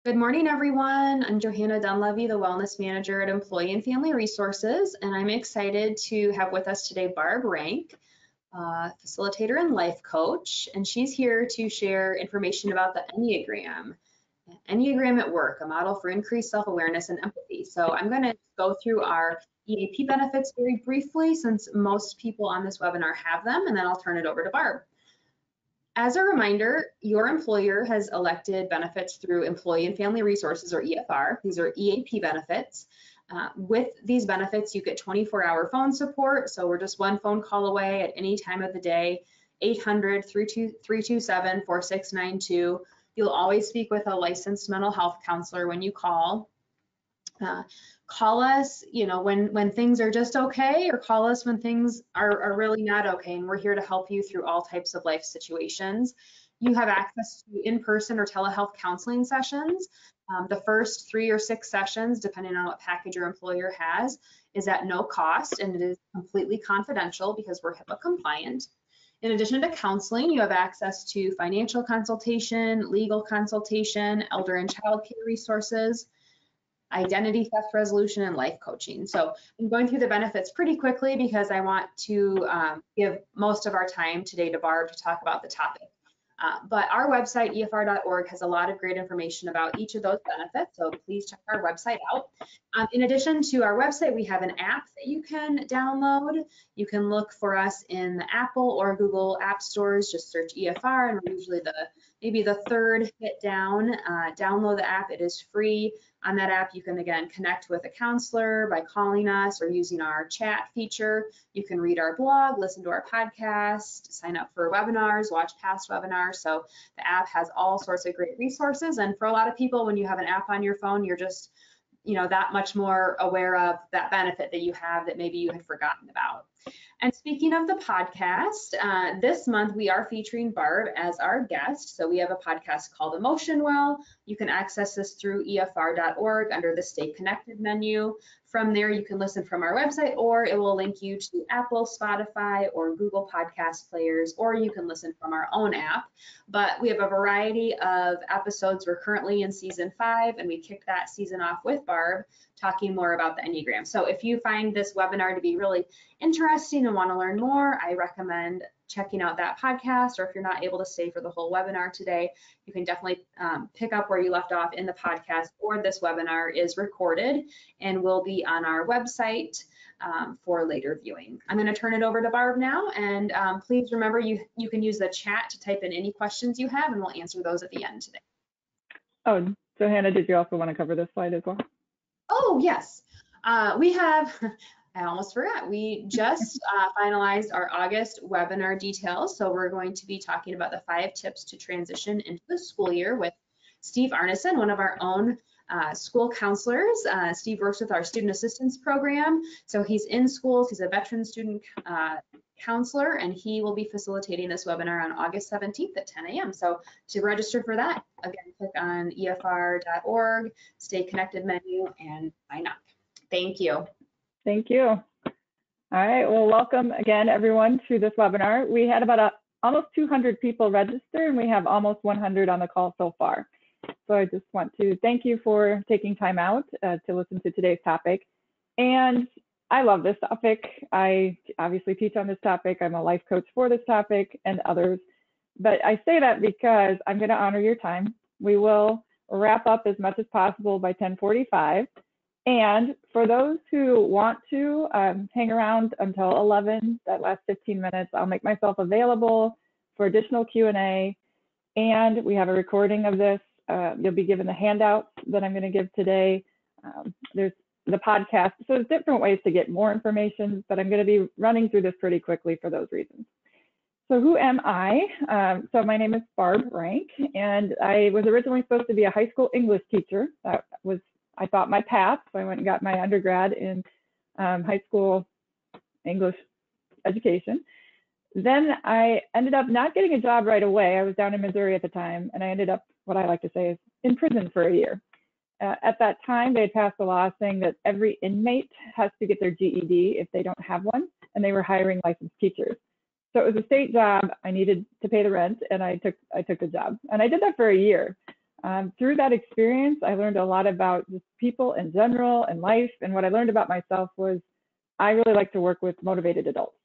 Good morning, everyone. I'm Johanna Dunlevy, the Wellness Manager at Employee and Family Resources, and I'm excited to have with us today Barb Rank, facilitator and life coach, and she's here to share information about the Enneagram. Enneagram at Work, a model for increased self-awareness and empathy. So I'm going to go through our EAP benefits very briefly since most people on this webinar have them, and then I'll turn it over to Barb. As a reminder, your employer has elected benefits through Employee and Family Resources, or EFR. These are EAP benefits. With these benefits, you get 24-hour phone support, so we're just one phone call away at any time of the day, 800-327-4692. You'll always speak with a licensed mental health counselor when you call. Call us, when things are just okay, or call us when things are really not okay, and we're here to help you through all types of life situations. You have access to in-person or telehealth counseling sessions. The first 3 or 6 sessions, depending on what package your employer has, is at no cost, and it is completely confidential because we're HIPAA compliant. In addition to counseling, you have access to financial consultation, legal consultation, elder and child care resources, identity theft resolution, and life coaching. So I'm going through the benefits pretty quickly because I want to give most of our time today to Barb to talk about the topic. But our website, efr.org, has a lot of great information about each of those benefits, so please check our website out. In addition to our website, we have an app that you can download. You can look for us in the Apple or Google app stores, just search EFR, and we're usually maybe the third hit down. Download the app, it is free. On that app, you can, again, connect with a counselor by calling us or using our chat feature. You can read our blog, listen to our podcast, sign up for webinars, watch past webinars. So the app has all sorts of great resources. And for a lot of people, when you have an app on your phone, you're just, that much more aware of that benefit that you have that maybe you had forgotten about. And speaking of the podcast, this month we are featuring Barb as our guest. So we have a podcast called Emotion Well. You can access this through efr.org under the Stay Connected menu. From there, you can listen from our website, or it will link you to Apple, Spotify, or Google podcast players, or you can listen from our own app. But we have a variety of episodes. We're currently in season 5, and we kicked that season off with Barb talking more about the Enneagram. So if you find this webinar to be really interesting and want to learn more, I recommend checking out that podcast, or if you're not able to stay for the whole webinar today, you can definitely pick up where you left off in the podcast, or this webinar is recorded and will be on our website for later viewing. I'm going to turn it over to Barb now, and please remember you can use the chat to type in any questions you have, and we'll answer those at the end today. Oh, so Hannah, did you also want to cover this slide as well? Oh, yes. We have, I almost forgot, we just finalized our August webinar details. So we're going to be talking about the 5 tips to transition into the school year with Steve Arneson, one of our own school counselors. Steve works with our student assistance program. So he's in schools, he's a veteran student counselor, and he will be facilitating this webinar on August 17th at 10 a.m. So to register for that, again, click on efr.org, Stay Connected menu, and sign up. Thank you. Thank you. All right, well, welcome again, everyone, to this webinar. We had about almost 200 people register, and we have almost 100 on the call so far. So I just want to thank you for taking time out to listen to today's topic. And I love this topic. I obviously teach on this topic. I'm a life coach for this topic and others. But I say that because I'm going to honor your time. We will wrap up as much as possible by 10:45. And for those who want to hang around until 11, that last 15 minutes, I'll make myself available for additional Q&A. And we have a recording of this. You'll be given the handouts that I'm going to give today. There's the podcast. So there's different ways to get more information, but I'm going to be running through this pretty quickly for those reasons. So who am I? So my name is Barb Rank, and I was originally supposed to be a high school English teacher. That was, I thought, my path. So I went and got my undergrad in high school English education. Then I ended up not getting a job right away. I was down in Missouri at the time, and I ended up, what I like to say, is in prison for a year. At that time, they had passed a law saying that every inmate has to get their GED if they don't have one, and they were hiring licensed teachers. So it was a state job. I needed to pay the rent, and I took the job, and I did that for a year. Through that experience, I learned a lot about just people in general and life. And what I learned about myself was I really like to work with motivated adults.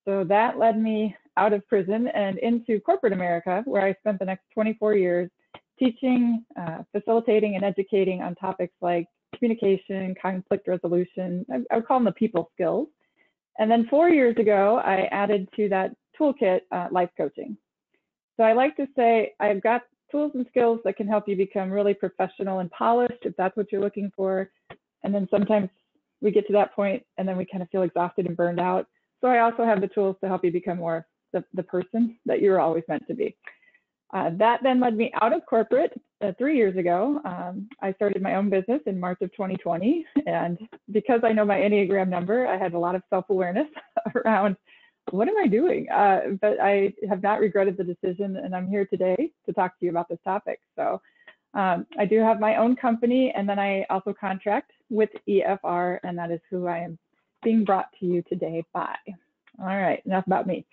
So that led me out of prison and into corporate America, where I spent the next 24 years teaching, facilitating, and educating on topics like communication, conflict resolution. I would call them the people skills. And then 4 years ago, I added to that toolkit life coaching. So I like to say I've got tools and skills that can help you become really professional and polished if that's what you're looking for. And then sometimes we get to that point and then we kind of feel exhausted and burned out. So I also have the tools to help you become more the person that you were always meant to be. That then led me out of corporate 3 years ago. I started my own business in March of 2020. And because I know my Enneagram number, I had a lot of self-awareness around what am I doing? But I have not regretted the decision, and I'm here today to talk to you about this topic. So I do have my own company, and then I also contract with EFR, and that is who I am being brought to you today by. All right, enough about me.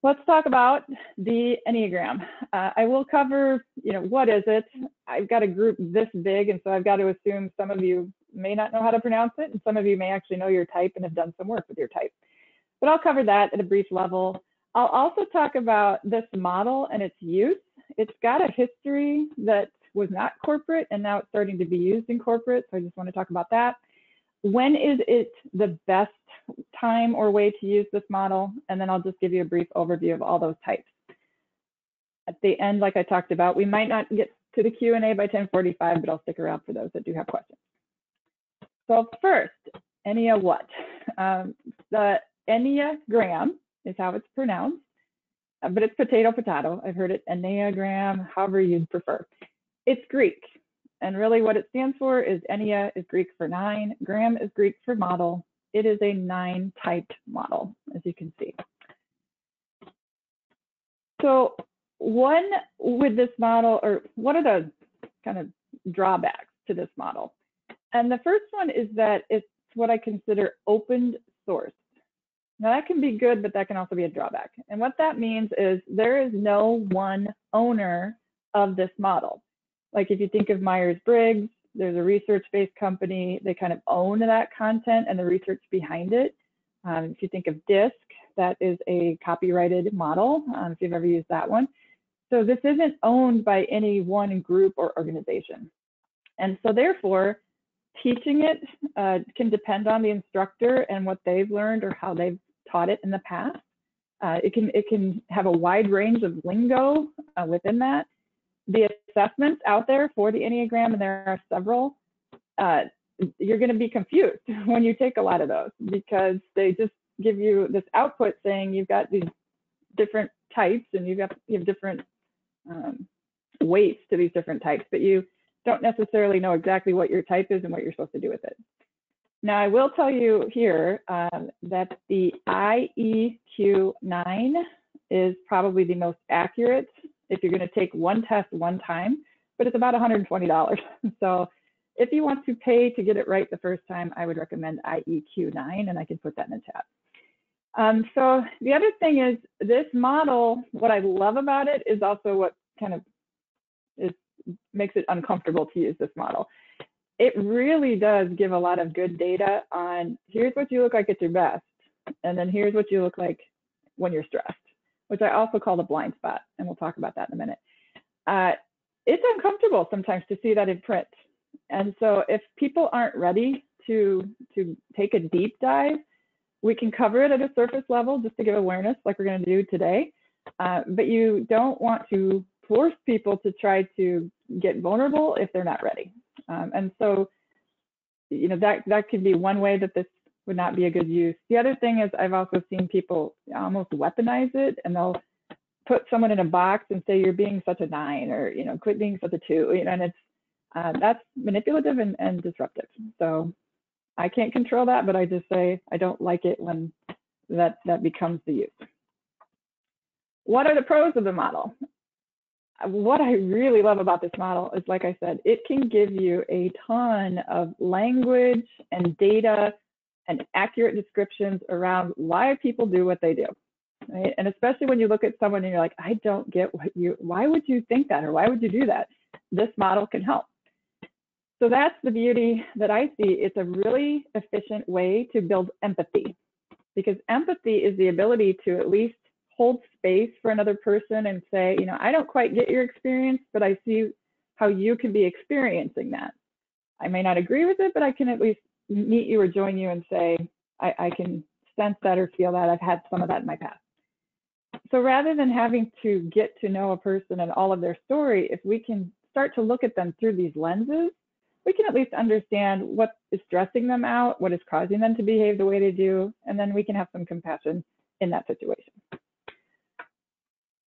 Let's talk about the Enneagram. I will cover, what is it? I've got a group this big, and so I've got to assume some of you may not know how to pronounce it, and some of you may actually know your type and have done some work with your type. But I'll cover that at a brief level. I'll also talk about this model and its use. It's got a history that was not corporate, and now it's starting to be used in corporate, so I just want to talk about that. When is it the best time or way to use this model? And then I'll just give you a brief overview of all those types. At the end, like I talked about, we might not get to the Q&A by 10:45, but I'll stick around for those that do have questions. So first, Ennea what? The Enneagram is how it's pronounced, but it's potato. I've heard it Enneagram, however you'd prefer. It's Greek, and really what it stands for is Ennea is Greek for 9, gram is Greek for model. It is a 9-typed model, as you can see. So one with this model, or what are the kind of drawbacks to this model? And the first one is that it's what I consider open source. Now that can be good, but that can also be a drawback. And what that means is there is no one owner of this model. Like if you think of Myers-Briggs, there's a research-based company, they kind of own that content and the research behind it. If you think of DISC, that is a copyrighted model, if you've ever used that one. So this isn't owned by any one group or organization. And so therefore, teaching it can depend on the instructor and what they've learned or how they've taught it in the past. It can have a wide range of lingo within that. The assessments out there for the Enneagram, and there are several, you're going to be confused when you take a lot of those because they just give you this output saying you've got these different types and you have different weights to these different types, but you don't necessarily know exactly what your type is and what you're supposed to do with it. Now, I will tell you here that the IEQ-9 is probably the most accurate if you're going to take one test one time, but it's about $120. So if you want to pay to get it right the first time, I would recommend IEQ-9, and I can put that in the chat. So the other thing is this model, what I love about it is also what kind of makes it uncomfortable to use this model. It really does give a lot of good data on here's what you look like at your best, and then here's what you look like when you're stressed, which I also call the blind spot, and we'll talk about that in a minute. It's uncomfortable sometimes to see that in print. And so if people aren't ready to take a deep dive, we can cover it at a surface level just to give awareness like we're going to do today. But you don't want to force people to try to get vulnerable if they're not ready. And so, that could be one way that this would not be a good use. The other thing is I've also seen people almost weaponize it, and they'll put someone in a box and say, you're being such a 9, or, quit being such a 2, and it's, that's manipulative and disruptive. So I can't control that, but I just say I don't like it when that becomes the use. What are the pros of the model? What I really love about this model is, like I said, it can give you a ton of language and data and accurate descriptions around why people do what they do, right? And especially when you look at someone and you're like, I don't get why would you think that, or why would you do that? this model can help. So that's the beauty that I see. It's a really efficient way to build empathy, because empathy is the ability to at least hold space for another person and say, you know, I don't quite get your experience, but I see how you can be experiencing that. I may not agree with it, but I can at least meet you or join you and say, I can sense that or feel that. I've had some of that in my past. So rather than having to get to know a person and all of their story, if we can start to look at them through these lenses, we can at least understand what is stressing them out, what is causing them to behave the way they do, and then we can have some compassion in that situation.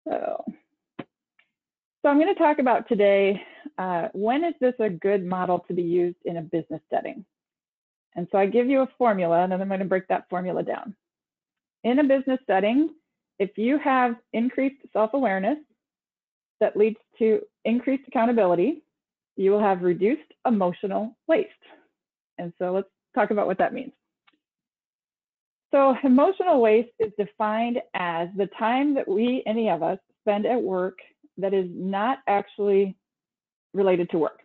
So I'm going to talk about today, when is this a good model to be used in a business setting? And so I give you a formula, and then I'm going to break that formula down. In a business setting, if you have increased self-awareness that leads to increased accountability, you will have reduced emotional waste. And so let's talk about what that means. So emotional waste is defined as the time that any of us, spend at work that is not actually related to work.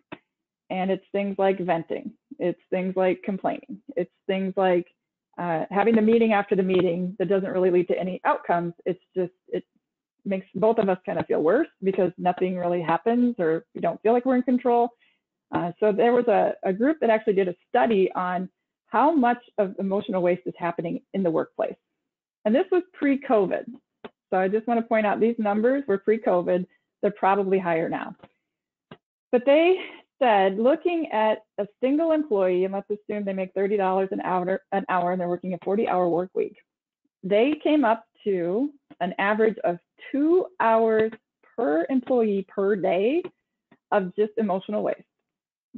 And it's things like venting. It's things like complaining. It's things like having the meeting after the meeting that doesn't really lead to any outcomes. It's just, it makes both of us kind of feel worse because nothing really happens, or we don't feel like we're in control. So there was a group that actually did a study on how much of emotional waste is happening in the workplace. And this was pre-COVID. So I just want to point out these numbers were pre-COVID. They're probably higher now. But they said, looking at a single employee, and let's assume they make $30 an hour and they're working a 40-hour work week, they came up to an average of 2 hours per employee per day of just emotional waste.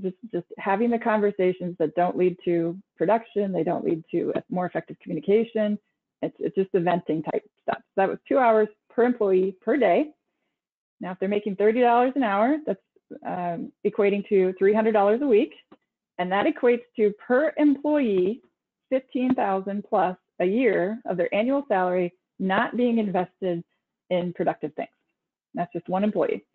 Just having the conversations that don't lead to production, they don't lead to a more effective communication. It's just the venting type stuff. So that was 2 hours per employee per day. Now, if they're making $30 an hour, that's equating to $300 a week, and that equates to per employee $15,000 plus a year of their annual salary not being invested in productive things. That's just one employee.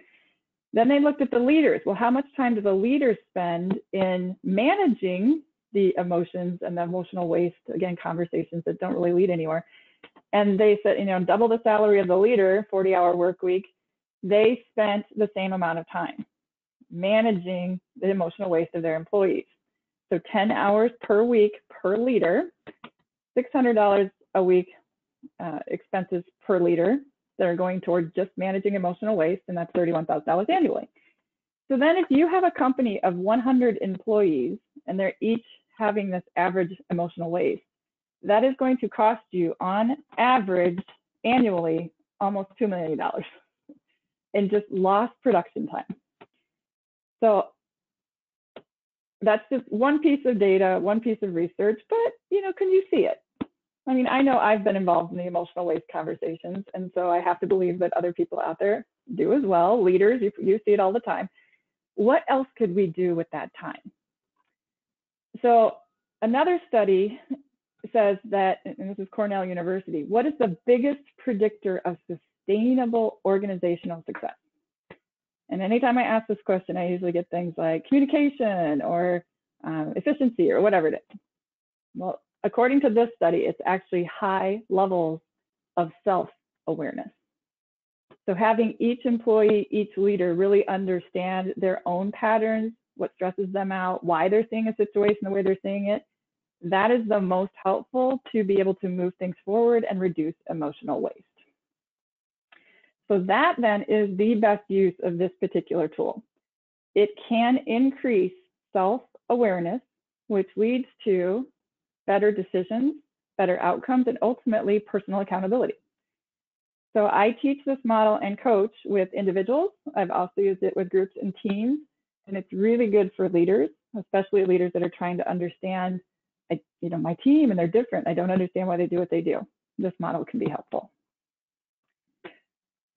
Then they looked at the leaders. Well, how much time do the leaders spend in managing the emotions and the emotional waste, again, conversations that don't really lead anywhere? And they said, you know, double the salary of the leader, 40-hour work week, they spent the same amount of time managing the emotional waste of their employees. So 10 hours per week per leader, $600 a week expenses per leader that are going toward just managing emotional waste, and that's $31,000 annually. So then if you have a company of 100 employees and they're each having this average emotional waste, that is going to cost you on average annually almost $2 million in just lost production time. So that's just one piece of data, one piece of research, but you know, can you see it? I mean, I know I've been involved in the emotional waste conversations, and so I have to believe that other people out there do as well. Leaders, you see it all the time. What else could we do with that time? So another study says that, and this is Cornell University, what is the biggest predictor of sustainable organizational success? And anytime I ask this question, I usually get things like communication or efficiency or whatever it is. Well, according to this study, it's actually high levels of self-awareness. So having each employee, each leader really understand their own patterns, what stresses them out, why they're seeing a situation the way they're seeing it, that is the most helpful to be able to move things forward and reduce emotional waste. So that then is the best use of this particular tool. It can increase self-awareness, which leads to better decisions, better outcomes, and ultimately personal accountability. So I teach this model and coach with individuals. I've also used it with groups and teams, and it's really good for leaders, especially leaders that are trying to understand, you know, my team and they're different. I don't understand why they do what they do. This model can be helpful.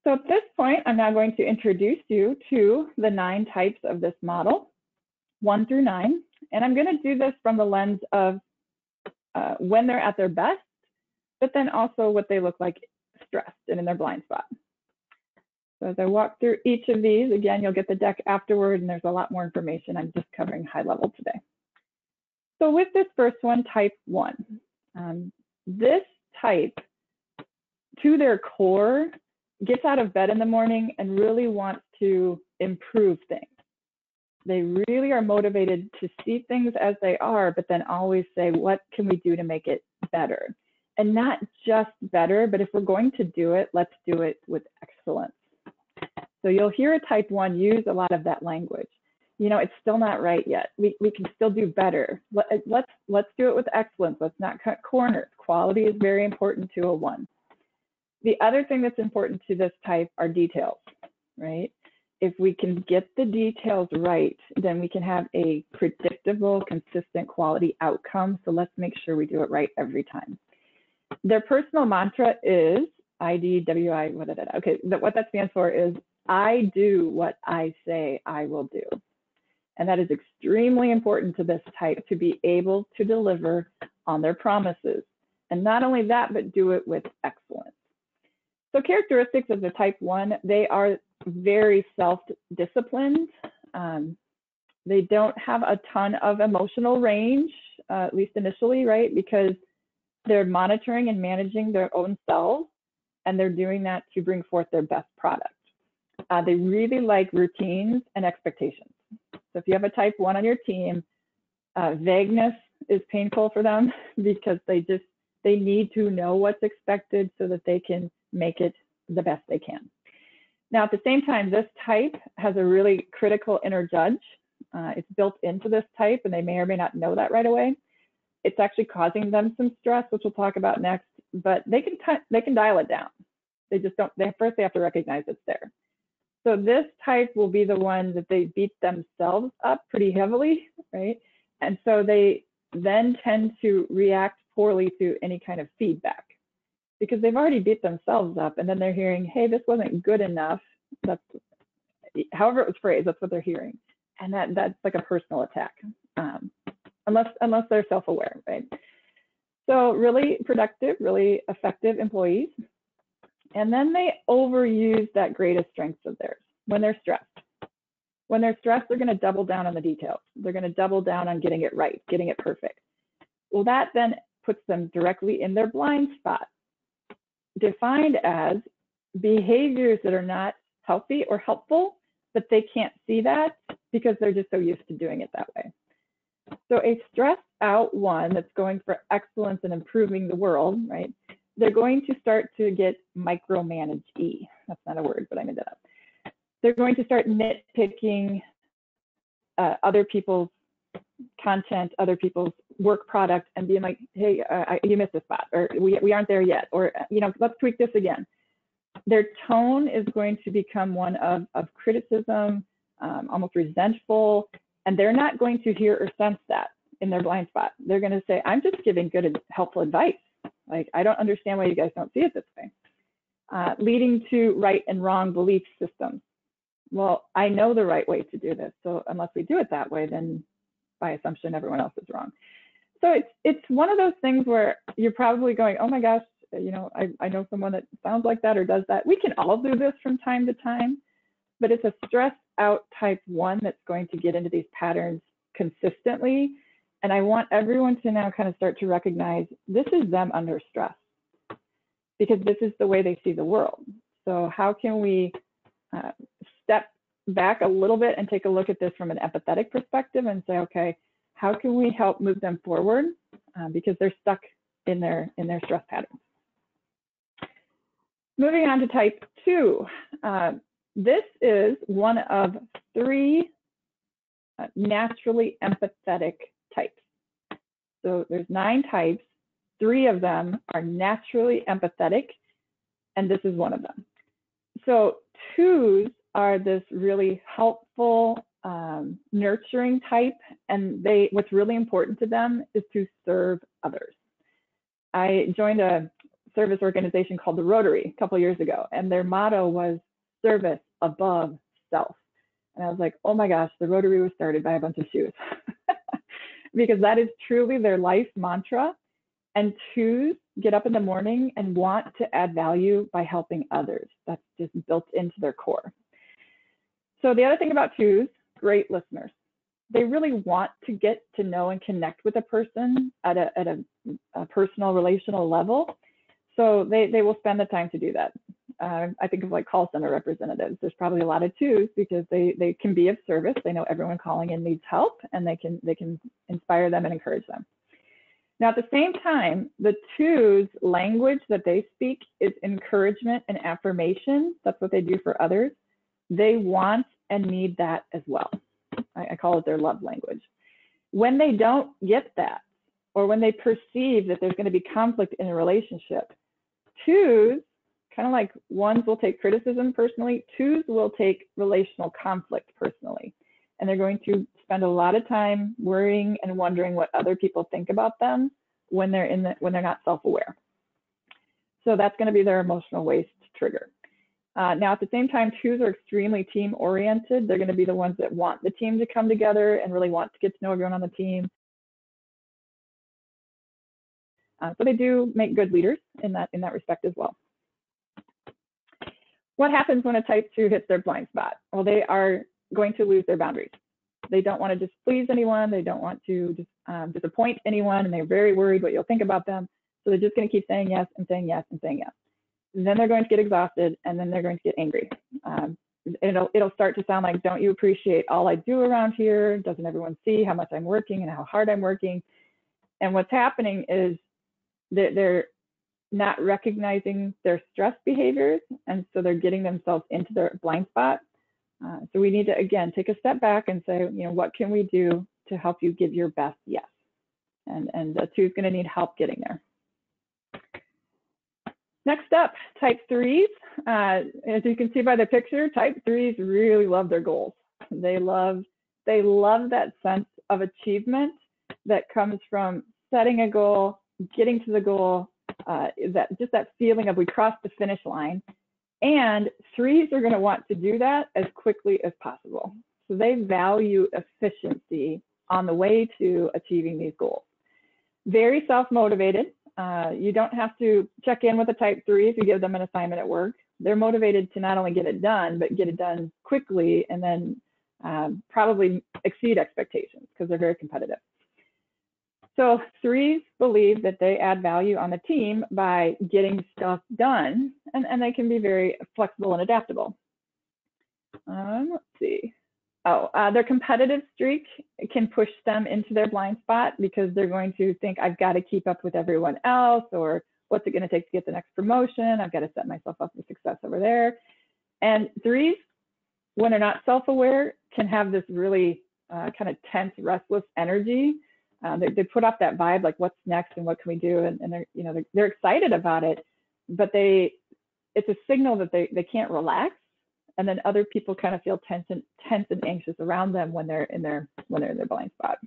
So at this point, I'm now going to introduce you to the 9 types of this model, 1 through 9. And I'm going to do this from the lens of when they're at their best, but then also what they look like stressed and in their blind spot. So as I walk through each of these, again, you'll get the deck afterward, and there's a lot more information. I'm just covering high level today. So with this first one, type 1, this type, to their core, gets out of bed in the morning and really wants to improve things. They really are motivated to see things as they are, but then always say, what can we do to make it better? And not just better, but if we're going to do it, let's do it with excellence. So you'll hear a type 1 use a lot of that language. You know, it's still not right yet. We can still do better. Let's do it with excellence. Let's not cut corners. Quality is very important to a 1. The other thing that's important to this type are details, right? If we can get the details right, then we can have a predictable, consistent quality outcome. So let's make sure we do it right every time. Their personal mantra is IDWI, okay, what that stands for is I do what I say I will do. And that is extremely important to this type, to be able to deliver on their promises. And not only that, but do it with excellence. So characteristics of the type 1, they are very self-disciplined. They don't have a ton of emotional range, at least initially, right? Because they're monitoring and managing their own selves, and they're doing that to bring forth their best product. They really like routines and expectations. So if you have a type 1 on your team, vagueness is painful for them because they need to know what's expected so that they can make it the best they can. Now, at the same time, this type has a really critical inner judge. It's built into this type, and they may or may not know that right away. It's actually causing them some stress, which we'll talk about next, but they can dial it down. They just don't, first they have to recognize it's there. So this type will be the one that they beat themselves up pretty heavily, right? And so they then tend to react poorly to any kind of feedback because they've already beat themselves up, and then they're hearing, hey, this wasn't good enough. That's, however it was phrased, that's what they're hearing. And that's like a personal attack, unless they're self-aware, right? So really productive, really effective employees. And then they overuse that greatest strengths of theirs when they're stressed. When they're stressed, they're going to double down on the details. They're going to double down on getting it right, getting it perfect. Well, that then puts them directly in their blind spot, defined as behaviors that are not healthy or helpful, but they can't see that because they're just so used to doing it that way. So a stressed out 1 that's going for excellence and improving the world, right? They're going to start to get micromanage-y. That's not a word, but I made that up. They're going to start nitpicking other people's content, other people's work product, and being like, hey, you missed a spot, or we aren't there yet, or, you know, let's tweak this again. Their tone is going to become one of criticism, almost resentful, and they're not going to hear or sense that in their blind spot. They're going to say, I'm just giving good and helpful advice. Like, I don't understand why you guys don't see it this way. Leading to right and wrong belief systems. Well, I know the right way to do this, so unless we do it that way, then by assumption, everyone else is wrong. So it's one of those things where you're probably going, oh my gosh, you know, I know someone that sounds like that or does that. We can all do this from time to time, but it's a stressed out type 1 that's going to get into these patterns consistently. And I want everyone to now kind of start to recognize this is them under stress because this is the way they see the world. So how can we step back a little bit and take a look at this from an empathetic perspective and say, okay, how can we help move them forward because they're stuck in their stress patterns. Moving on to type 2. This is one of 3 naturally empathetic types. So there's 9 types. 3 of them are naturally empathetic, and this is one of them. So 2s are this really helpful, nurturing type, and what's really important to them is to serve others. I joined a service organization called the Rotary a couple of years ago, and their motto was service above self. And I was like, oh my gosh, the Rotary was started by a bunch of shoes. Because that is truly their life mantra. And twos get up in the morning and want to add value by helping others. That's just built into their core. So the other thing about twos, great listeners. They really want to get to know and connect with a person at a personal, relational level. So they will spend the time to do that. I think of like call center representatives. There's probably a lot of twos because they can be of service. They know everyone calling in needs help, and they can inspire them and encourage them. Now, at the same time, the twos' language that they speak is encouragement and affirmation. That's what they do for others. They want and need that as well. I call it their love language. When they don't get that, or when they perceive that there's going to be conflict in a relationship, twos, kind of like ones will take criticism personally, twos will take relational conflict personally. And they're going to spend a lot of time worrying and wondering what other people think about them when they're not self-aware. So that's going to be their emotional waste trigger. Now, at the same time, twos are extremely team-oriented. They're going to be the ones that want the team to come together and really want to get to know everyone on the team. So they do make good leaders in that respect as well. What happens when a type 2 hits their blind spot? Well, they are going to lose their boundaries. They don't want to displease anyone. They don't want to disappoint anyone, and they're very worried what you'll think about them. So they're just going to keep saying yes and saying yes and saying yes. And then they're going to get exhausted, and then they're going to get angry. It'll start to sound like, don't you appreciate all I do around here? Doesn't everyone see how much I'm working and how hard I'm working? And what's happening is that they're not recognizing their stress behaviors, and so they're getting themselves into their blind spot. So we need to, again, take a step back and say, what can we do to help you give your best yes? And the 2 is going to need help getting there. Next up, type 3s. As you can see by the picture, type 3s really love their goals. They love that sense of achievement that comes from setting a goal, getting to the goal, that feeling of we crossed the finish line. And 3s are going to want to do that as quickly as possible. So they value efficiency on the way to achieving these goals. Very self-motivated. You don't have to check in with a type 3 if you give them an assignment at work. They're motivated to not only get it done, but get it done quickly, and then probably exceed expectations because they're very competitive. So 3s believe that they add value on the team by getting stuff done, and they can be very flexible and adaptable. Let's see. Their competitive streak can push them into their blind spot because they're going to think, I've got to keep up with everyone else, or what's it going to take to get the next promotion? I've got to set myself up for success over there. And 3s, when they're not self-aware, can have this really kind of tense, restless energy. They put off that vibe, like what's next and what can we do? And they're excited about it, but it's a signal that they can't relax. And then other people kind of feel tense and anxious around them when they're in their blind spot.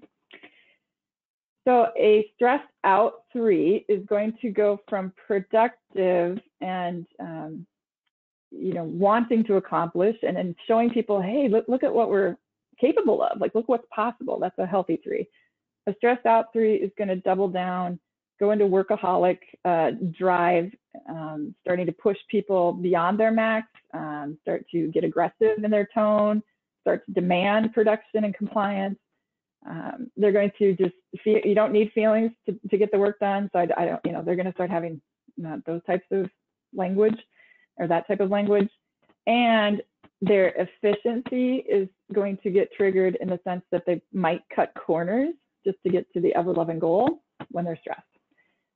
So a stressed out 3 is going to go from productive and wanting to accomplish and showing people, hey, look at what we're capable of. Like, look what's possible. That's a healthy 3. A stressed out 3 is going to double down, go into workaholic drive, starting to push people beyond their max, start to get aggressive in their tone, start to demand production and compliance. They're going to just feel, you don't need feelings to get the work done. So I don't, they're going to start having those types of language, or that type of language. And their efficiency is going to get triggered in the sense that they might cut corners just to get to the ever-loving goal when they're stressed.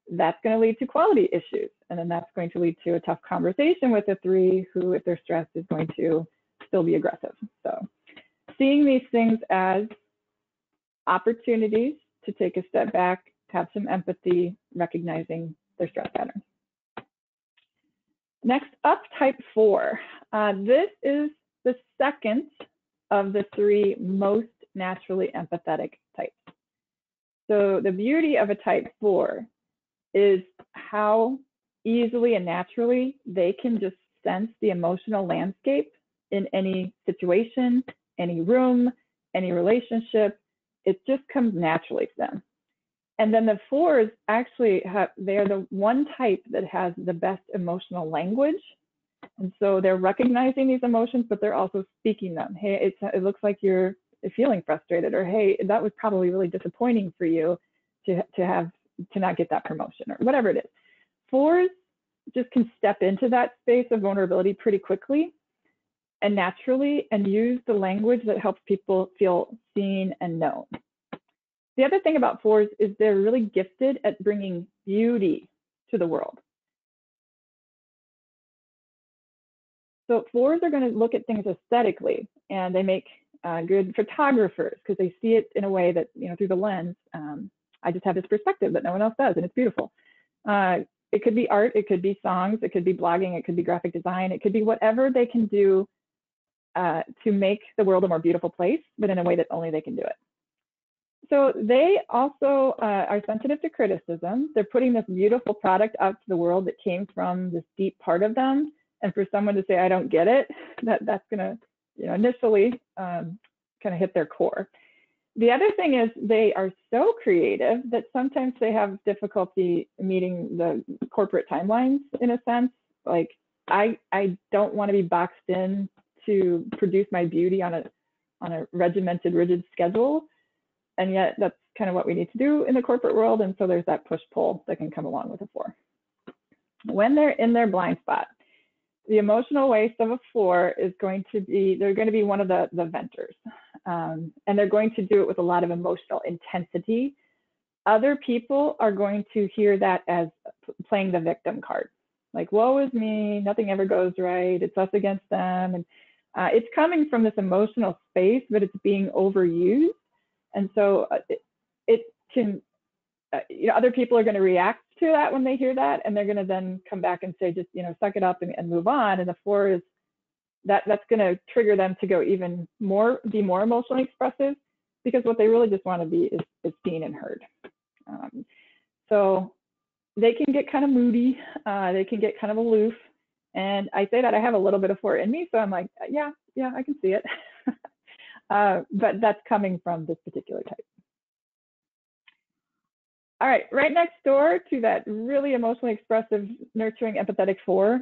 That's going to lead to quality issues. And then that's going to lead to a tough conversation with a 3 who, if they're stressed, is going to still be aggressive. So seeing these things as opportunities to take a step back, have some empathy, recognizing their stress patterns. Next up, type 4. This is the second of the 3 most naturally empathetic types. So the beauty of a type 4 is how easily and naturally they can just sense the emotional landscape in any situation, any room, any relationship. It just comes naturally to them. And then the fours actually they're the one type that has the best emotional language. And so they're recognizing these emotions, but they're also speaking them. Hey, it looks like you're feeling frustrated, or hey, that was probably really disappointing for you to not get that promotion, or whatever it is. Fours just can step into that space of vulnerability pretty quickly and naturally, and use the language that helps people feel seen and known. The other thing about fours is they're really gifted at bringing beauty to the world. So fours are going to look at things aesthetically, and they make good photographers because they see it in a way that, through the lens, I just have this perspective that no one else does, and it's beautiful. It could be art, it could be songs, it could be blogging, it could be graphic design, it could be whatever they can do to make the world a more beautiful place, but in a way that only they can do it. So they also are sensitive to criticism. They're putting this beautiful product out to the world that came from this deep part of them. And for someone to say, I don't get it, that's going to, initially kind of hit their core. The other thing is they are so creative that sometimes they have difficulty meeting the corporate timelines, in a sense. Like, I don't want to be boxed in to produce my beauty on a regimented, rigid schedule. And yet that's kind of what we need to do in the corporate world. And so there's that push-pull that can come along with a 4. When they're in their blind spot, the emotional waste of a 4 is going to be, they're going to be one of the venters. And they're going to do it with a lot of emotional intensity. Other people are going to hear that as playing the victim card. Like, woe is me, nothing ever goes right, it's us against them. And it's coming from this emotional space, but it's being overused. And so it can, other people are going to react to that when they hear that, and they're going to then come back and say, just, suck it up and move on. And the 4 is that's going to trigger them to go even more, be more emotionally expressive, because what they really just want to be is seen and heard. So they can get kind of moody, they can get kind of aloof. And I say that I have a little bit of 4 in me, so I'm like, yeah, I can see it. But that's coming from this particular type. All right, right next door to that really emotionally expressive, nurturing, empathetic 4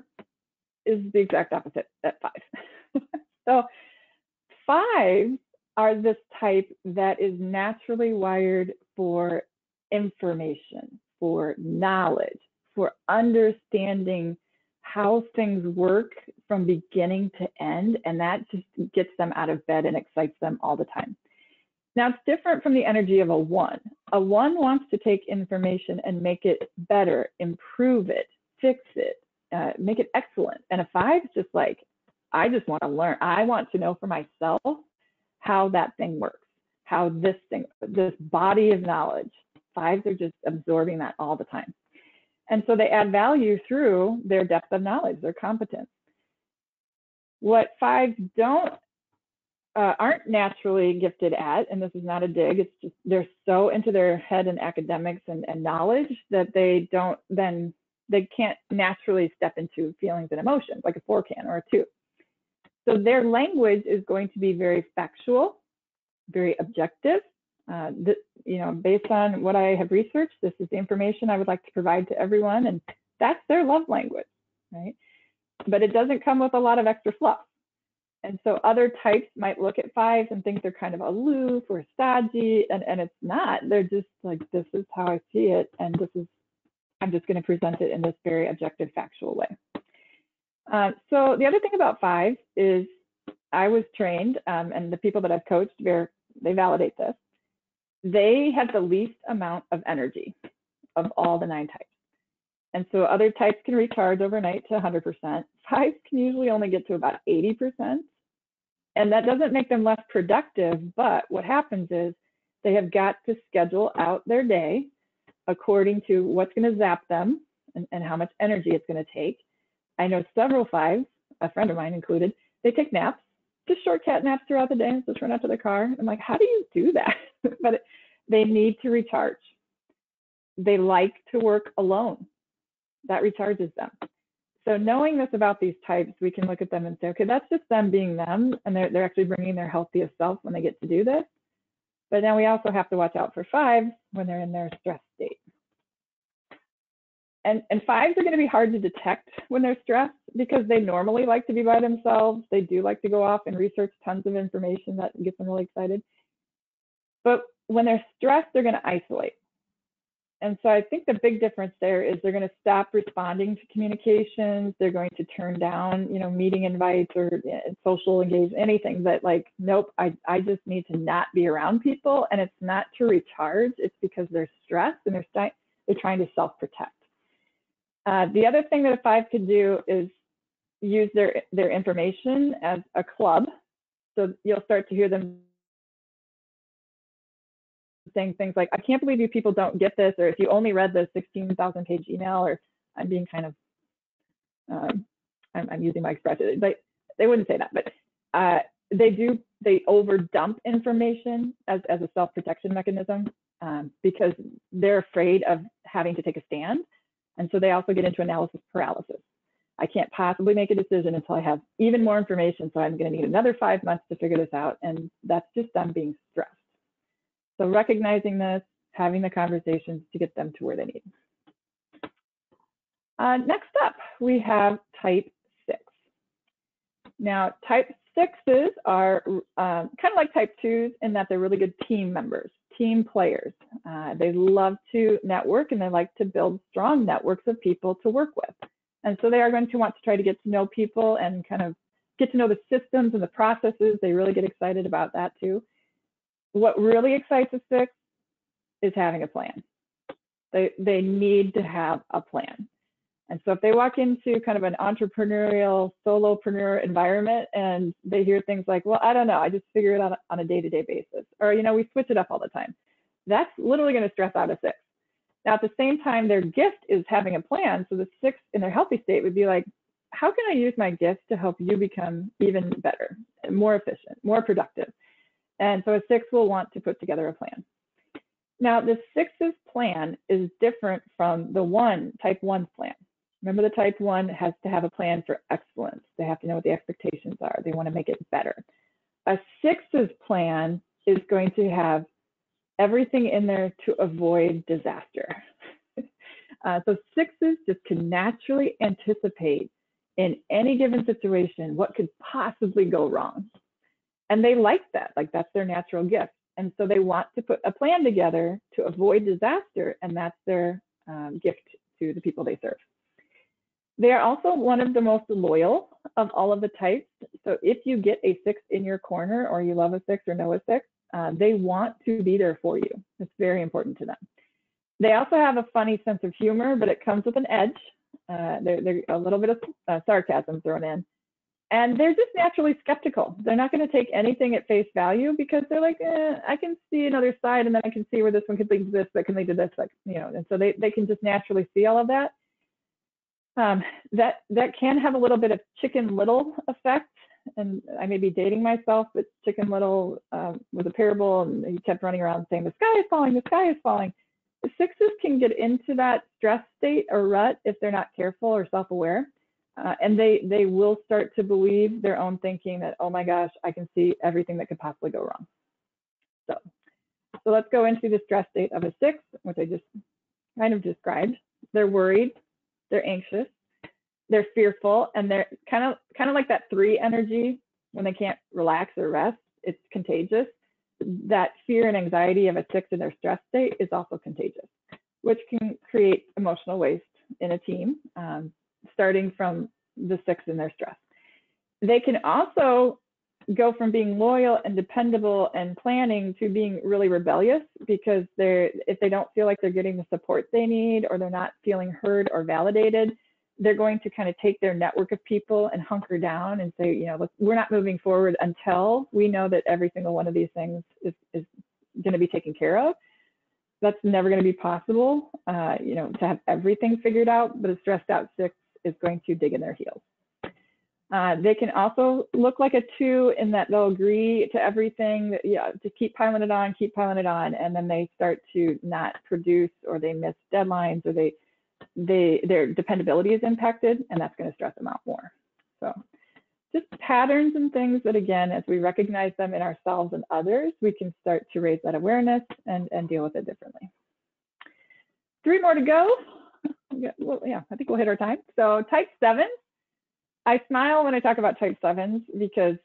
is the exact opposite at 5. So 5s are this type that is naturally wired for information, for knowledge, for understanding how things work from beginning to end, and that just gets them out of bed and excites them all the time. Now, it's different from the energy of a 1. A 1 wants to take information and make it better, improve it, fix it, make it excellent. And a 5 is just like, I just want to learn. I want to know for myself how that thing works, how this body of knowledge. 5s are just absorbing that all the time. And so they add value through their depth of knowledge, their competence. What 5s aren't naturally gifted at, and this is not a dig, it's just they're so into their head and academics and knowledge that they can't naturally step into feelings and emotions like a 4 can or a 2. So their language is going to be very factual, very objective. Based on what I have researched, this is the information I would like to provide to everyone, and that's their love language, right? But it doesn't come with a lot of extra fluff. And so other types might look at 5s and think they're kind of aloof or stodgy, and it's not. They're just like, this is how I see it, and I'm just going to present it in this very objective, factual way. So the other thing about 5s is I was trained, and the people that I've coached, they validate this. They have the least amount of energy of all the 9 types. And so other types can recharge overnight to 100%. 5s can usually only get to about 80%. And that doesn't make them less productive, but what happens is they have got to schedule out their day according to what's going to zap them and how much energy it's going to take. I know several 5s, a friend of mine included, they take naps, just short cat naps throughout the day, just run out to the car. I'm like, how do you do that? But they need to recharge. They like to work alone. That recharges them. So knowing this about these types, we can look at them and say, okay, that's just them being them, and they're actually bringing their healthiest self when they get to do this. But then we also have to watch out for 5s when they're in their stress state. And 5s are going to be hard to detect when they're stressed because they normally like to be by themselves. They do like to go off and research tons of information that gets them really excited. But when they're stressed, they're going to isolate. And so I think the big difference there is they're going to stop responding to communications. They're going to turn down, meeting invites or social engagement, anything that like, nope, I just need to not be around people. And it's not to recharge. It's because they're stressed and they're trying to self-protect. The other thing that a 5 could do is use their information as a club. So you'll start to hear them saying things like, I can't believe you people don't get this, or if you only read the 16,000 page email, or I'm being kind of, I'm using my expression, but they wouldn't say that, but they over dump information as a self-protection mechanism because they're afraid of having to take a stand. And so they also get into analysis paralysis. I can't possibly make a decision until I have even more information, so I'm going to need another 5 months to figure this out, and that's just them being stressed. So recognizing this, having the conversations to get them to where they need. Next up, we have type 6. Now, type 6s are kind of like type 2s in that they're really good team members, team players. They love to network and they like to build strong networks of people to work with. And so they are going to want to try to get to know people and kind of get to know the systems and the processes. They really get excited about that too. What really excites a 6 is having a plan. They need to have a plan. And so if they walk into kind of an entrepreneurial, solopreneur environment and they hear things like, well, I don't know, I just figure it out on a day-to-day basis, or, we switch it up all the time, that's literally going to stress out a 6. Now, at the same time, their gift is having a plan. So the 6 in their healthy state would be like, how can I use my gift to help you become even better, more efficient, more productive? And so a 6 will want to put together a plan. Now, the 6's plan is different from the type 1's plan. Remember, the type 1 has to have a plan for excellence. They have to know what the expectations are. They want to make it better. A 6's plan is going to have everything in there to avoid disaster. So 6's just can naturally anticipate in any given situation what could possibly go wrong. And they like that, like that's their natural gift. And so they want to put a plan together to avoid disaster, and that's their gift to the people they serve. They are also one of the most loyal of all of the types. So if you get a 6 in your corner, or you love a 6 or know a 6, they want to be there for you. It's very important to them. They also have a funny sense of humor, but it comes with an edge. There's a little bit of sarcasm thrown in. And they're just naturally skeptical. They're not going to take anything at face value because they're like, I can see another side, and then I can see where this one could lead to this, that can lead to this, and so they can just naturally see all of that. That can have a little bit of Chicken Little effect. And I may be dating myself, but Chicken Little was a parable, and he kept running around saying, the sky is falling, the sky is falling. The 6's can get into that stress state or rut if they're not careful or self-aware. And they will start to believe their own thinking that, oh my gosh, I can see everything that could possibly go wrong. So let's go into the stress state of a 6, which I just kind of described. They're worried, they're anxious, they're fearful, and they're kind of like that 3 energy when they can't relax or rest. It's contagious. That fear and anxiety of a 6 in their stress state is also contagious, which can create emotional waste in a team, starting from the 6 in their stress. They can also go from being loyal and dependable and planning to being really rebellious, because if they don't feel like they're getting the support they need, or they're not feeling heard or validated, they're going to kind of take their network of people and hunker down and say, look, we're not moving forward until we know that every single one of these things is going to be taken care of. That's never going to be possible, to have everything figured out, but a stressed out 6 is going to dig in their heels. They can also look like a 2 in that they'll agree to everything, to keep piling it on, and then they start to not produce, or they miss deadlines, or their dependability is impacted, and that's going to stress them out more. So just patterns and things that, again, as we recognize them in ourselves and others, we can start to raise that awareness and deal with it differently. 3 more to go. Well, yeah, I think we'll hit our time. So type 7. I smile when I talk about type 7s because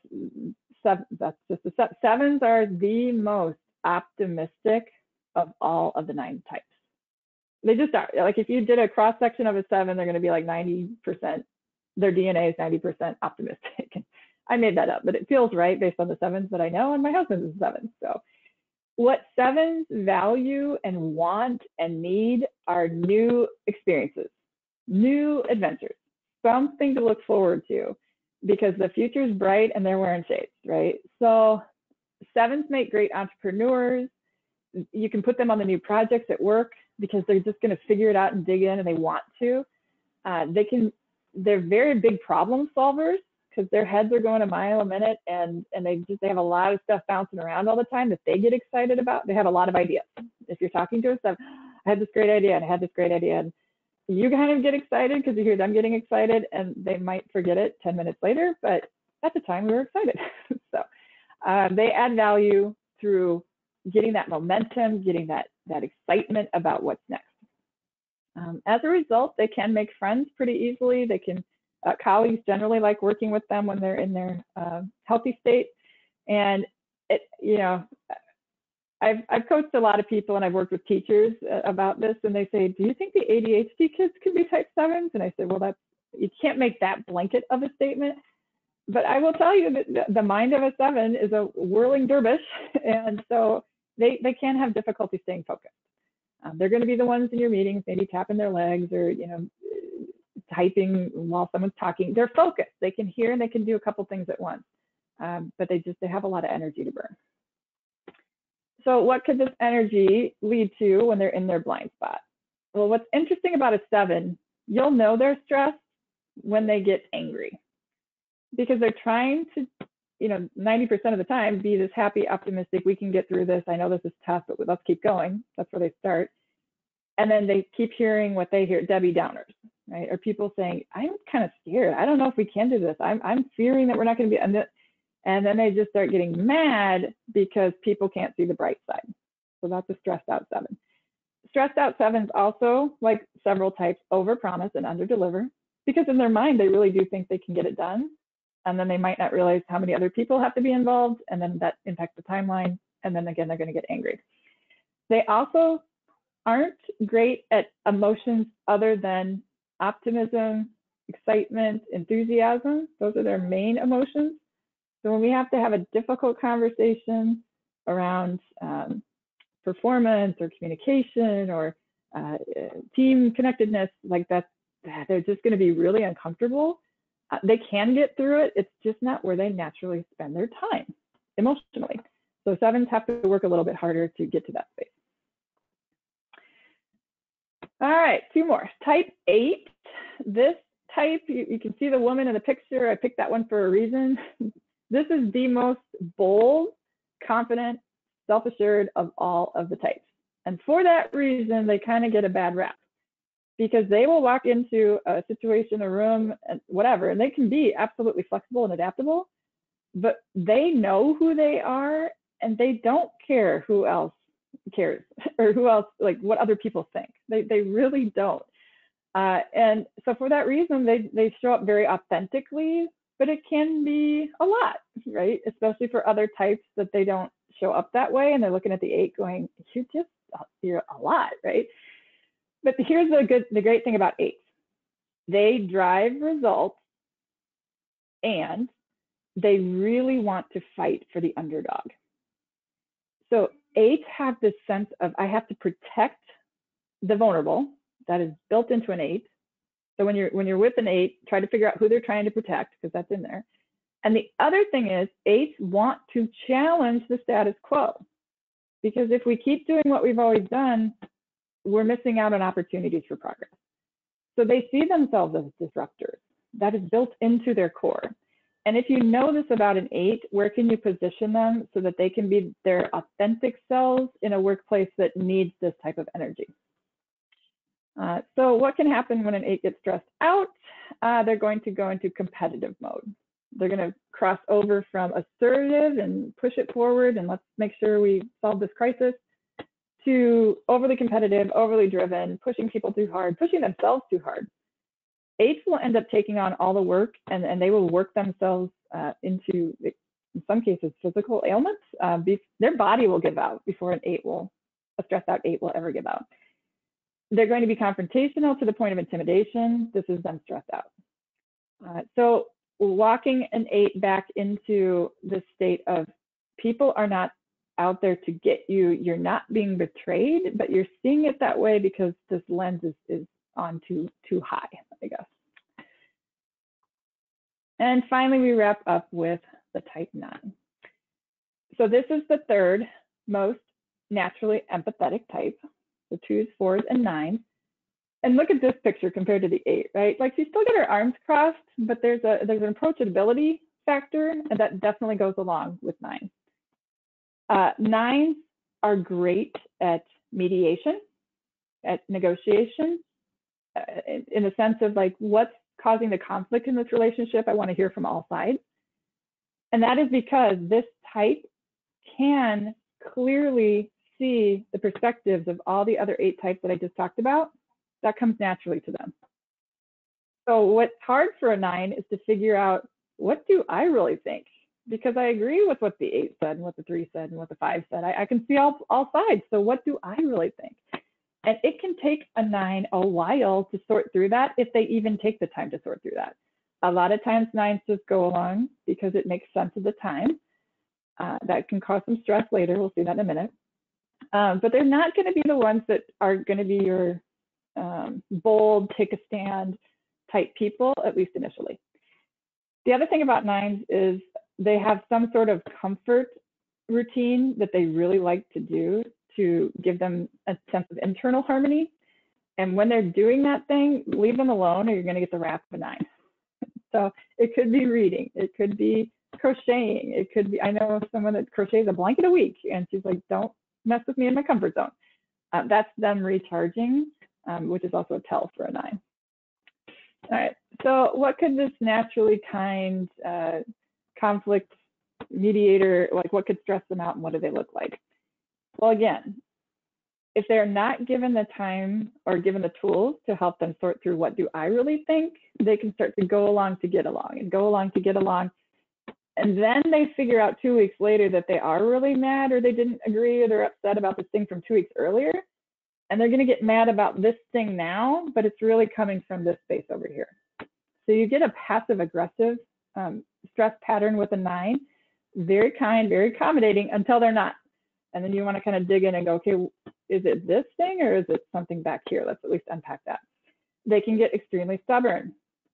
that's just the 7s are the most optimistic of all of the 9 types. They just are. Like if you did a cross section of a 7, they're going to be like 90%. Their DNA is 90% optimistic. I made that up, but it feels right based on the 7s that I know, and my husband is a 7. So what 7s value and want and need are new experiences, new adventures, something to look forward to, because the future is bright and they're wearing shades, right? So 7s make great entrepreneurs. You can put them on the new projects at work because they're just going to figure it out and dig in, and they want to. They're very big problem solvers because their heads are going a mile a minute, and they have a lot of stuff bouncing around all the time that they get excited about. They have a lot of ideas. If you're talking to a 7, I had this great idea and I had this great idea, and you kind of get excited because you hear them getting excited, and they might forget it 10 minutes later, but at the time we were excited. So they add value through getting that momentum, getting that excitement about what's next. As a result, they can make friends pretty easily. They can, colleagues generally like working with them when they're in their healthy state. And I've coached a lot of people, and I've worked with teachers about this, and they say, do you think the ADHD kids can be type 7s? And I said, well, you can't make that blanket of a statement. But I will tell you that the mind of a 7 is a whirling dervish, and so they can have difficulty staying focused. They're going to be the ones in your meetings, maybe tapping their legs or typing while someone's talking. They're focused. They can hear and they can do a couple things at once, but they have a lot of energy to burn. So what could this energy lead to when they're in their blind spot? Well, what's interesting about a 7, you'll know they're stressed when they get angry, because they're trying to, 90% of the time, be this happy, optimistic, we can get through this. I know this is tough, but let's keep going. That's where they start. And then they keep hearing what they hear, Debbie Downers, right? Or people saying, I'm kind of scared. I don't know if we can do this. I'm fearing that we're not going to be, and then they just start getting mad because people can't see the bright side. So that's a stressed out 7. Stressed out 7s also, like several types, overpromise and underdeliver, because in their mind, they really do think they can get it done. And then they might not realize how many other people have to be involved, and then that impacts the timeline. And then again, they're going to get angry. They also aren't great at emotions other than optimism, excitement, enthusiasm. Those are their main emotions. So when we have to have a difficult conversation around performance or communication or team connectedness, like that, they're just going to be really uncomfortable. They can get through it. It's just not where they naturally spend their time emotionally. So 7s have to work a little bit harder to get to that space. All right, 2 more. Type 8. This type, you can see the woman in the picture. I picked that one for a reason. This is the most bold, confident, self-assured of all of the types. And for that reason, they kind of get a bad rap, because they will walk into a situation, a room, and whatever, and they can be absolutely flexible and adaptable, but they know who they are, and they don't care who else cares or who else, like what other people think. They really don't. And so for that reason, they show up very authentically, but it can be a lot, right? Especially for other types that they don't show up that way, and they're looking at the 8 going, you're a lot, right? But here's the great thing about 8s. They drive results, and they really want to fight for the underdog. So 8s have this sense of, I have to protect the vulnerable. That is built into an 8. So when you're with an 8, try to figure out who they're trying to protect, because that's in there. And the other thing is, 8s want to challenge the status quo, because if we keep doing what we've always done, we're missing out on opportunities for progress. So they see themselves as disruptors. That is built into their core. And if you know this about an 8, where can you position them so that they can be their authentic selves in a workplace that needs this type of energy? So what can happen when an 8 gets stressed out? They're going to go into competitive mode. They're going to cross over from assertive and push it forward and let's make sure we solve this crisis, to overly competitive, overly driven, pushing people too hard, pushing themselves too hard. 8s will end up taking on all the work, and they will work themselves into, in some cases, physical ailments. Their body will give out before a stressed out 8 will ever give out. They're going to be confrontational to the point of intimidation. This is them stressed out. So walking an 8 back into the state of people are not out there to get you, you're not being betrayed, but you're seeing it that way because this lens is on too high, I guess. And finally, we wrap up with the type 9. So this is the third most naturally empathetic type, the 2s, 4s, and 9s. And look at this picture compared to the 8, right? Like, she's still got her arms crossed, but there's an approachability factor, and that definitely goes along with 9. 9s are great at mediation, at negotiation, in the sense of like, what's causing the conflict in this relationship? I want to hear from all sides. And that is because this type can clearly see the perspectives of all the other 8 types that I just talked about. That comes naturally to them. So what's hard for a 9 is to figure out, what do I really think? Because I agree with what the 8 said and what the 3 said and what the 5 said. I can see all sides. So what do I really think? And it can take a 9 a while to sort through that, if they even take the time to sort through that. A lot of times 9s just go along because it makes sense at the time. That can cause some stress later. We'll see that in a minute. But they're not going to be the ones that are going to be your bold, take a stand type people, at least initially. The other thing about 9s is they have some sort of comfort routine that they really like to do to give them a sense of internal harmony. And when they're doing that thing, leave them alone or you're going to get the wrath of a 9. So it could be reading, it could be crocheting, it could be, I know someone that crochets a blanket a week and she's like, don't mess with me in my comfort zone. That's them recharging, which is also a tell for a 9. All right, so what could this naturally kind conflict mediator, like what could stress them out and what do they look like? Well, again, if they're not given the time or given the tools to help them sort through what do I really think, they can start to go along to get along and go along to get along. And then they figure out 2 weeks later that they are really mad or they didn't agree or they're upset about this thing from 2 weeks earlier. And they're going to get mad about this thing now, but it's really coming from this space over here. So you get a passive aggressive stress pattern with a 9, very kind, very accommodating until they're not. And then you want to kind of dig in and go, okay, is it this thing or is it something back here? Let's at least unpack that. They can get extremely stubborn,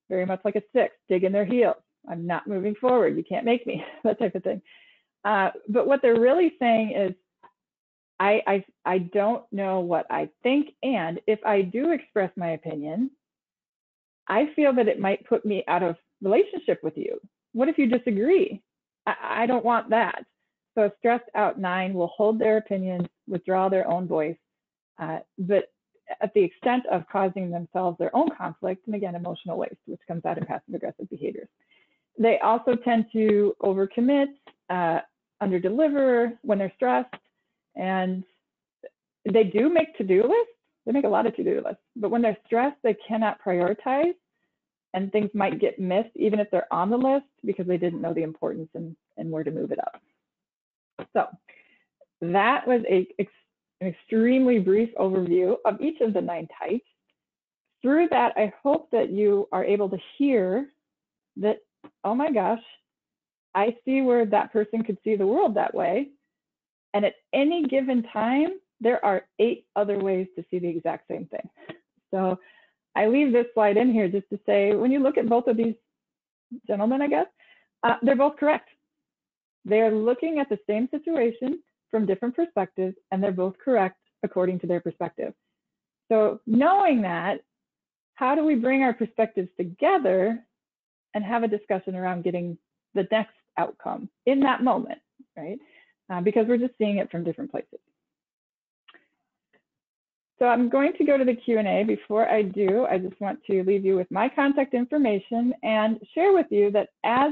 very much like a 6, dig in their heels. I'm not moving forward. You can't make me, that type of thing. But what they're really saying is, I don't know what I think. And if I do express my opinion, I feel that it might put me out of relationship with you. What if you disagree? I don't want that. So a stressed out 9 will hold their opinions, withdraw their own voice, but at the extent of causing themselves their own conflict, and again, emotional waste, which comes out in passive aggressive behaviors. They also tend to overcommit, underdeliver when they're stressed, and they do make to-do lists. They make a lot of to-do lists, but when they're stressed, they cannot prioritize, and things might get missed even if they're on the list because they didn't know the importance and where to move it up. So that was an extremely brief overview of each of the 9 types. Through that, I hope that you are able to hear that, oh my gosh, I see where that person could see the world that way. And at any given time, there are 8 other ways to see the exact same thing. So I leave this slide in here just to say, when you look at both of these gentlemen, I guess, they're both correct. They're looking at the same situation from different perspectives, and they're both correct according to their perspective. So knowing that, how do we bring our perspectives together and have a discussion around getting the next outcome in that moment, right? Because we're just seeing it from different places. So I'm going to go to the Q&A. Before I do, I just want to leave you with my contact information and share with you that as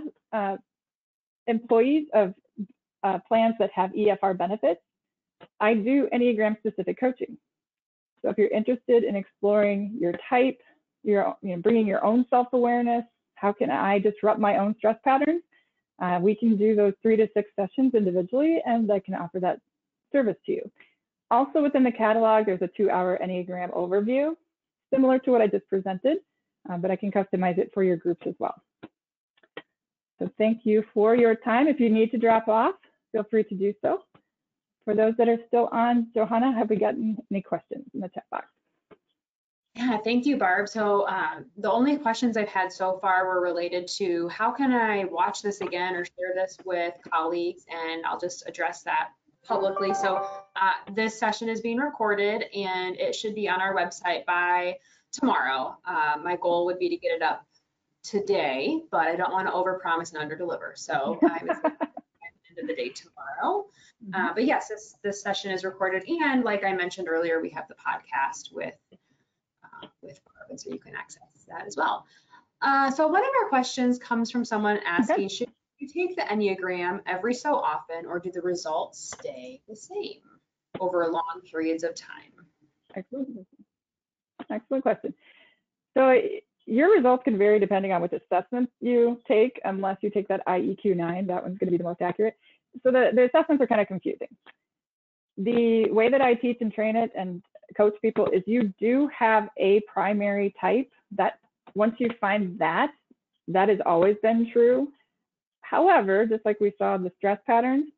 employees of plans that have EFR benefits, I do Enneagram specific coaching. So if you're interested in exploring your type, bringing your own self-awareness, how can I disrupt my own stress patterns? We can do those 3 to 6 sessions individually, and I can offer that service to you. Also within the catalog, there's a 2-hour Enneagram overview, similar to what I just presented, but I can customize it for your groups as well. So thank you for your time. If you need to drop off, feel free to do so. For those that are still on, Johanna, have we gotten any questions in the chat box? Yeah, thank you, Barb. So the only questions I've had so far were related to how can I watch this again or share this with colleagues, and I'll just address that publicly. So this session is being recorded and it should be on our website by tomorrow. My goal would be to get it up today, but I don't want to overpromise and underdeliver. So I was at the end of the day tomorrow. But yes, this session is recorded, and like I mentioned earlier, we have the podcast with Barb, and so you can access that as well. So one of our questions comes from someone asking, should you take the Enneagram every so often, or do the results stay the same over long periods of time? Excellent question. So your results can vary depending on which assessments you take, unless you take that IEQ-9, that one's going to be the most accurate. So the assessments are kind of confusing. The way that I teach and train it and coach people is you do have a primary type that once you find that has always been true. However, just like we saw the stress patterns,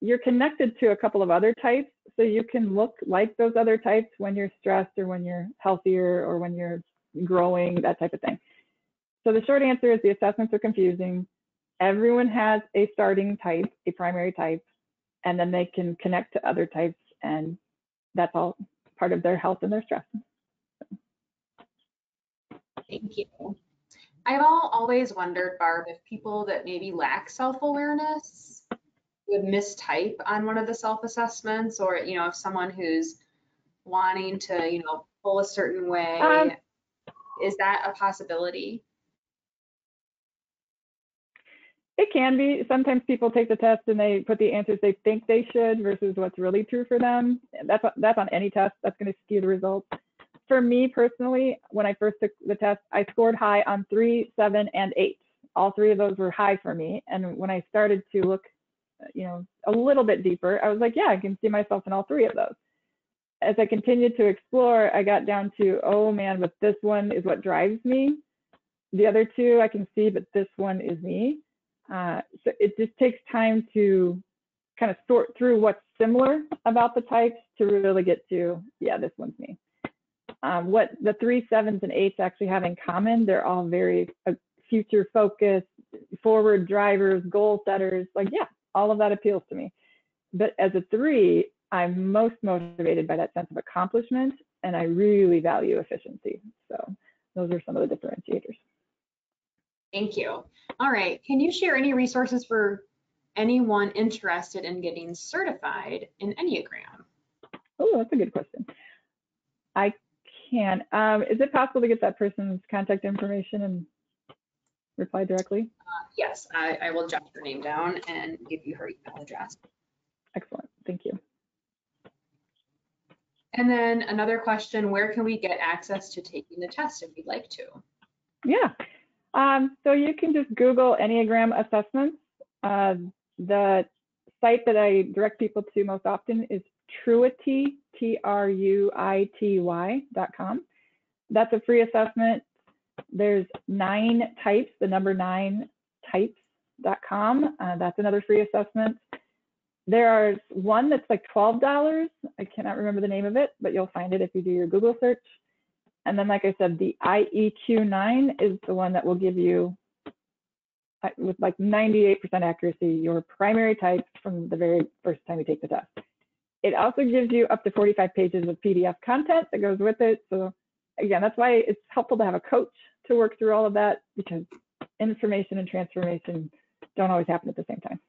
you're connected to a couple of other types, so you can look like those other types when you're stressed or when you're healthier or when you're growing, that type of thing. So the short answer is the assessments are confusing. Everyone has a starting type, a primary type, and then they can connect to other types, and that's all part of their health and their stress. Thank you. I've always wondered, Barb, if people that maybe lack self-awareness would mistype on one of the self-assessments, or, if someone who's wanting to, pull a certain way, is that a possibility? It can be. Sometimes people take the test and they put the answers they think they should versus what's really true for them. That's on any test. That's going to skew the results. For me personally, when I first took the test, I scored high on 3, 7, and 8. All 3 of those were high for me. And when I started to look, a little bit deeper, I was like, yeah, I can see myself in all 3 of those. As I continued to explore, I got down to, oh man, but this one is what drives me. The other 2 I can see, but this one is me. So it just takes time to kind of sort through what's similar about the types to really get to, yeah, this one's me. What the 3, 7s, and 8s actually have in common, they're all very future focused, forward drivers, goal setters. Like, yeah, all of that appeals to me. But as a 3, I'm most motivated by that sense of accomplishment, and I really value efficiency. So those are some of the differentiators. Thank you. All right. Can you share any resources for anyone interested in getting certified in Enneagram? Oh, that's a good question. I can. Is it possible to get that person's contact information and reply directly? Yes, I will jot her name down and give you her email address. Excellent. Thank you. And then another question, where can we get access to taking the test if you'd like to? Yeah. So you can just Google Enneagram assessments. The site that I direct people to most often is Truity, TRUITY.com. That's a free assessment. There's 9 types, the number 9 types.com. That's another free assessment. There is one that's like $12. I cannot remember the name of it, but you'll find it if you do your Google search. And then, like I said, the IEQ-9 is the one that will give you, with like 98% accuracy, your primary type from the very first time you take the test. It also gives you up to 45 pages of PDF content that goes with it. So again, that's why it's helpful to have a coach to work through all of that, because information and transformation don't always happen at the same time.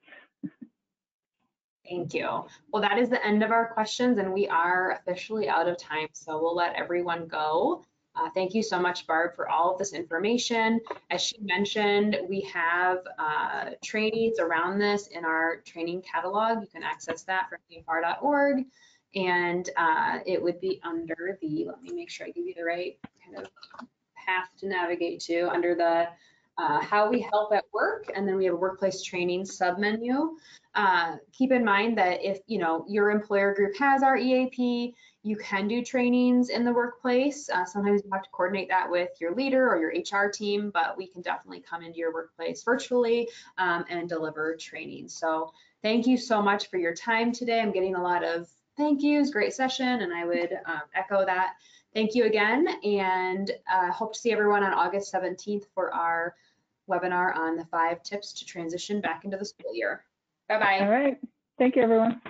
Thank you. Well, that is the end of our questions, and we are officially out of time, so we'll let everyone go. Thank you so much, Barb, for all of this information. As she mentioned, we have trainings around this in our training catalog. You can access that from cfr.org, and it would be under the, let me make sure I give you the right kind of path to navigate to, under the how we help at work, and then we have a workplace training submenu. Keep in mind that if your employer group has our EAP, you can do trainings in the workplace. Sometimes you have to coordinate that with your leader or your HR team, but we can definitely come into your workplace virtually and deliver training. So thank you so much for your time today. I'm getting a lot of thank yous, great session, and I would echo that. Thank you again, and hope to see everyone on August 17th for our webinar on the 5 tips to transition back into the school year. Bye-bye. All right. Thank you, everyone.